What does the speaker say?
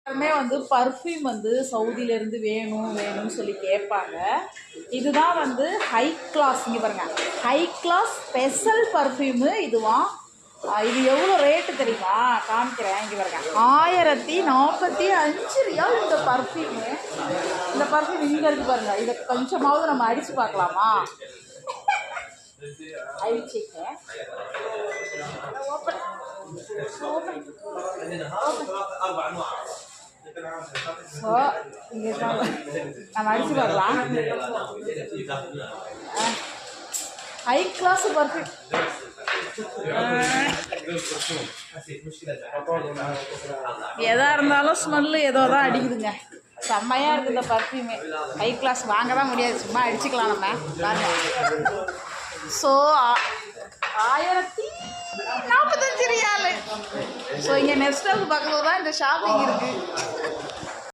எல்லாருமே வந்து பர்ஃப்யூம் வந்து சவுதியிலேருந்து வேணும்னு சொல்லி கேட்பாங்க. இதுதான் வந்து ஹை கிளாஸ். இங்கே பாருங்கள், ஹை கிளாஸ் ஸ்பெஷல் பர்ஃப்யூமு இதுவான். இது எவ்வளோ ரேட்டு தெரியுமா? காமிக்கிறேன். இங்கே பாருங்க, 1045 ரியால் இந்த பர்ஃப்யூமு. இந்த பர்ஃப்யூம் இங்கே இருக்குது பாருங்கள். இதை கொஞ்சமாவது நம்ம அடித்து பார்க்கலாமா? அடிச்சுக்கேன். ஓப்பன் ஓப்பன் ஸோ இங்கே நம்ம அடிச்சு பார்க்கலாம். High class perfect. எதா இருந்தாலும் ஸ்மெல்லு ஏதோ தான் அடிக்குதுங்க. செம்மையாக இருக்குது இந்த பர்ஃப்யூமே. ஹை கிளாஸ் வாங்க தான் முடியாது, சும்மா அடிச்சுக்கலாம் நம்ம. ஸோ 1045 ரியாலு. ஸோ இங்கே நெஸ்டோக்கு பக்கத்தில் தான் இந்த ஷாப்பிங் இருக்குது.